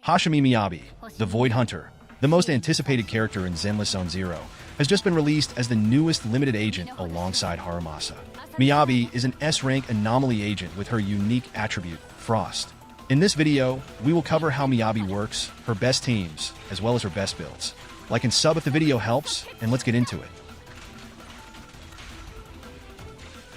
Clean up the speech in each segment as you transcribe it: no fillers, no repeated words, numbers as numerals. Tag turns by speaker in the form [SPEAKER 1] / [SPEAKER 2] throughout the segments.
[SPEAKER 1] Hashimi Miyabi, the Void Hunter, the most anticipated character in Zenless Zone Zero, has just been released as the newest limited agent alongside Haramasa. Miyabi is an S-rank anomaly agent with her unique attribute, Frost. In this video, we will cover how Miyabi works, her best teams, as well as her best builds. Like and sub if the video helps, and let's get into it.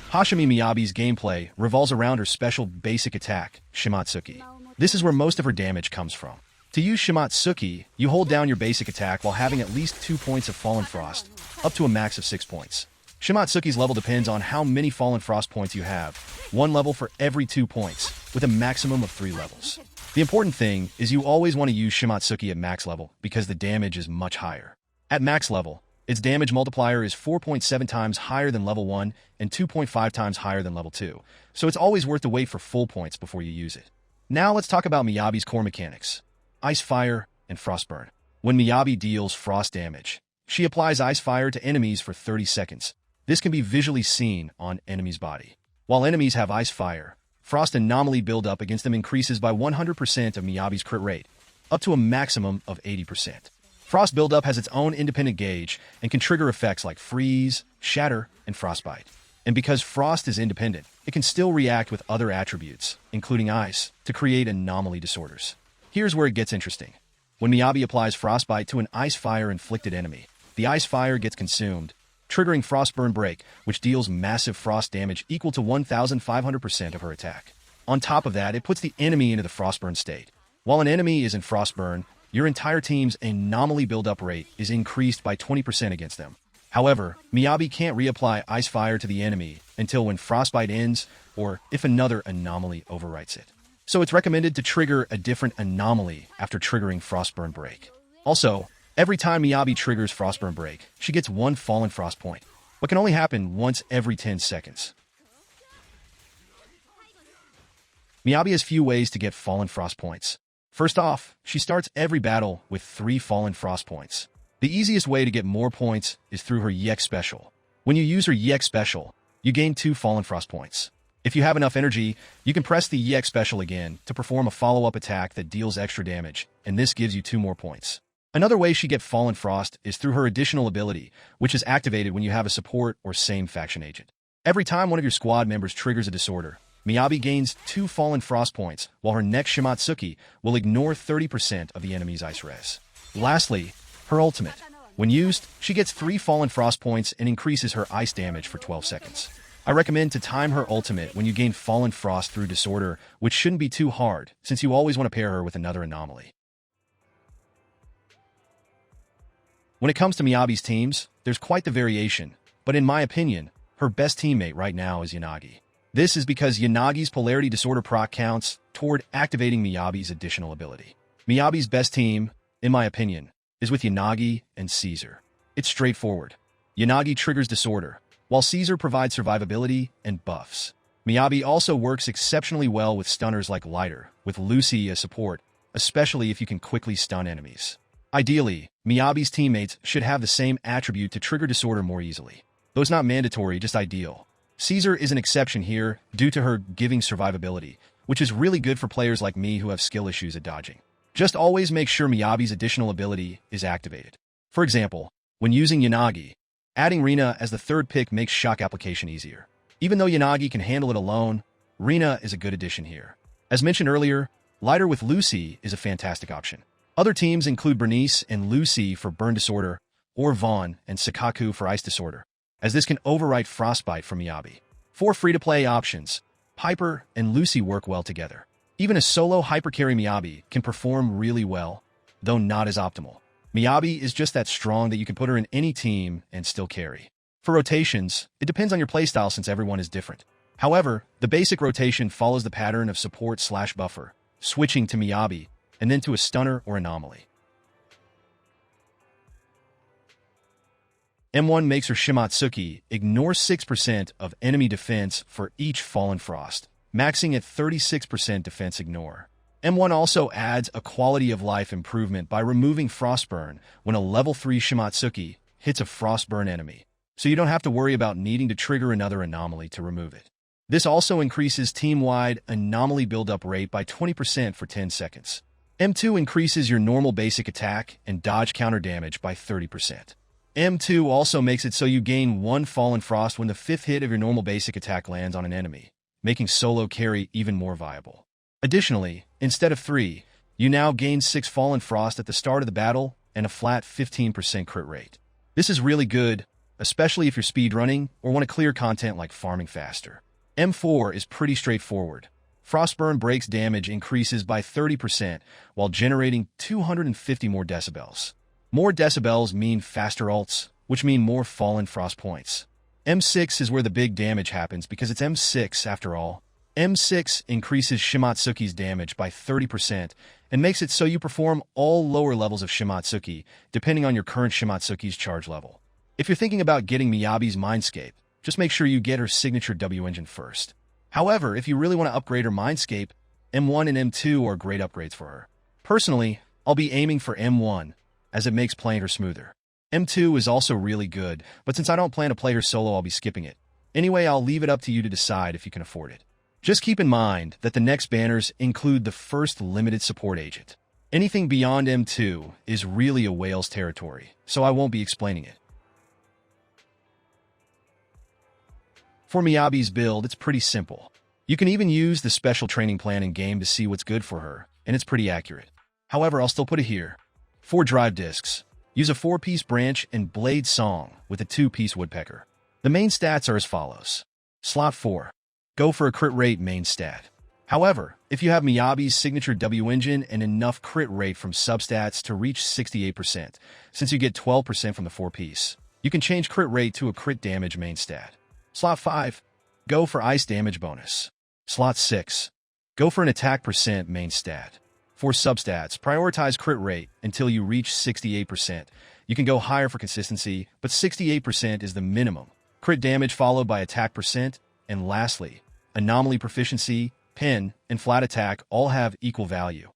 [SPEAKER 1] Hashimi Miyabi's gameplay revolves around her special basic attack, Shimatsuki. This is where most of her damage comes from. To use Shimatsuki, you hold down your basic attack while having at least 2 points of Fallen Frost, up to a max of 6 points. Shimatsuki's level depends on how many Fallen Frost points you have, 1 level for every 2 points, with a maximum of 3 levels. The important thing is you always want to use Shimatsuki at max level because the damage is much higher. At max level, its damage multiplier is 4.7 times higher than level 1 and 2.5 times higher than level 2, so it's always worth to wait for full points before you use it. Now let's talk about Miyabi's core mechanics: Ice Fire and Frostburn. When Miyabi deals frost damage, she applies Ice Fire to enemies for 30 seconds. This can be visually seen on enemies' body. While enemies have Ice Fire, Frost anomaly buildup against them increases by 100% of Miyabi's crit rate, up to a maximum of 80%. Frost buildup has its own independent gauge and can trigger effects like Freeze, Shatter, and Frostbite. And because Frost is independent, it can still react with other attributes, including Ice, to create anomaly disorders. Here's where it gets interesting. When Miyabi applies Frostbite to an Ice Fire-inflicted enemy, the Ice Fire gets consumed, triggering Frostburn Break, which deals massive frost damage equal to 1,500% of her attack. On top of that, it puts the enemy into the Frostburn state. While an enemy is in Frostburn, your entire team's anomaly buildup rate is increased by 20% against them. However, Miyabi can't reapply Ice Fire to the enemy until when Frostbite ends, or if another anomaly overwrites it. So it's recommended to trigger a different anomaly after triggering Frostburn Break. Also, every time Miyabi triggers Frostburn Break, she gets 1 Fallen Frost point, but can only happen once every 10 seconds. Miyabi has few ways to get Fallen Frost points. First off, she starts every battle with 3 Fallen Frost points. The easiest way to get more points is through her EX special. When you use her EX special, you gain 2 Fallen Frost points. If you have enough energy, you can press the EX special again to perform a follow-up attack that deals extra damage, and this gives you 2 more points. Another way she gets Fallen Frost is through her additional ability, which is activated when you have a support or same faction agent. Every time one of your squad members triggers a disorder, Miyabi gains 2 Fallen Frost points, while her next Shimatsuki will ignore 30% of the enemy's ice res. Lastly, her ultimate. When used, she gets 3 Fallen Frost points and increases her ice damage for 12 seconds. I recommend to time her ultimate when you gain Fallen Frost through disorder, which shouldn't be too hard, since you always want to pair her with another anomaly. When it comes to Miyabi's teams, there's quite the variation, but in my opinion, her best teammate right now is Yanagi. This is because Yanagi's Polarity Disorder proc counts toward activating Miyabi's additional ability. Miyabi's best team, in my opinion, is with Yanagi and Caesar. It's straightforward. Yanagi triggers disorder, while Caesar provides survivability and buffs. Miyabi also works exceptionally well with stunners like Lighter, with Lucy as support, especially if you can quickly stun enemies. Ideally, Miyabi's teammates should have the same attribute to trigger disorder more easily. Though it's not mandatory, just ideal. Caesar is an exception here due to her giving survivability, which is really good for players like me who have skill issues at dodging. Just always make sure Miyabi's additional ability is activated. For example, when using Yanagi, adding Rina as the 3rd pick makes shock application easier. Even though Yanagi can handle it alone, Rina is a good addition here. As mentioned earlier, Lighter with Lucy is a fantastic option. Other teams include Bernice and Lucy for Burn Disorder, or Vaughn and Sakaku for Ice Disorder, as this can overwrite Frostbite from Miyabi. For free-to-play options, Piper and Lucy work well together. Even a solo hypercarry Miyabi can perform really well, though not as optimal. Miyabi is just that strong that you can put her in any team and still carry. For rotations, it depends on your playstyle since everyone is different. However, the basic rotation follows the pattern of support/buffer, switching to Miyabi, and then to a stunner or anomaly. M1 makes her Shimatsuki ignore 6% of enemy defense for each Fallen Frost, maxing at 36% defense ignore. M1 also adds a quality of life improvement by removing Frostburn when a level 3 Shimatsuki hits a Frostburn enemy, so you don't have to worry about needing to trigger another anomaly to remove it. This also increases team-wide anomaly buildup rate by 20% for 10 seconds. M2 increases your normal basic attack and dodge counter damage by 30%. M2 also makes it so you gain 1 Fallen Frost when the 5th hit of your normal basic attack lands on an enemy, making solo carry even more viable. Additionally, instead of 3, you now gain 6 Fallen Frost at the start of the battle and a flat 15% crit rate. This is really good, especially if you're speedrunning or want to clear content like farming faster. M4 is pretty straightforward. Frostburn breaks damage increases by 30% while generating 250 more decibels. More decibels mean faster ults, which mean more Fallen Frost points. M6 is where the big damage happens because it's M6 after all. M6 increases Shimatsuki's damage by 30% and makes it so you perform all lower levels of Shimatsuki depending on your current Shimatsuki's charge level. If you're thinking about getting Miyabi's Mindscape, just make sure you get her signature W engine first. However, if you really want to upgrade her Mindscape, M1 and M2 are great upgrades for her. Personally, I'll be aiming for M1, as it makes playing her smoother. M2 is also really good, but since I don't plan to play her solo, I'll be skipping it. Anyway, I'll leave it up to you to decide if you can afford it. Just keep in mind that the next banners include the first limited support agent. Anything beyond M2 is really a whale's territory, so I won't be explaining it. For Miyabi's build, it's pretty simple. You can even use the special training plan in-game to see what's good for her, and it's pretty accurate. However, I'll still put it here. 4 drive discs. Use a 4-piece branch and blade song with a 2-piece woodpecker. The main stats are as follows. Slot 4. Go for a crit rate main stat. However, if you have Miyabi's signature W engine and enough crit rate from substats to reach 68%, since you get 12% from the 4-piece, you can change crit rate to a crit damage main stat. Slot 5. Go for ice damage bonus. Slot 6. Go for an attack percent main stat. For substats, prioritize crit rate until you reach 68%. You can go higher for consistency, but 68% is the minimum. Crit damage followed by attack percent, and lastly, anomaly proficiency, pin, and flat attack all have equal value.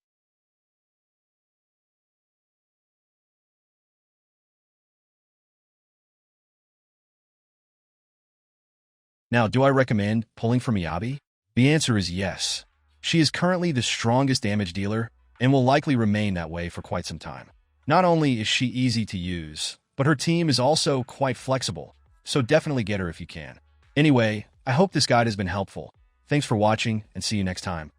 [SPEAKER 1] Now, do I recommend pulling for Miyabi? The answer is yes. She is currently the strongest damage dealer and will likely remain that way for quite some time. Not only is she easy to use, but her team is also quite flexible, so definitely get her if you can. Anyway, I hope this guide has been helpful. Thanks for watching and see you next time.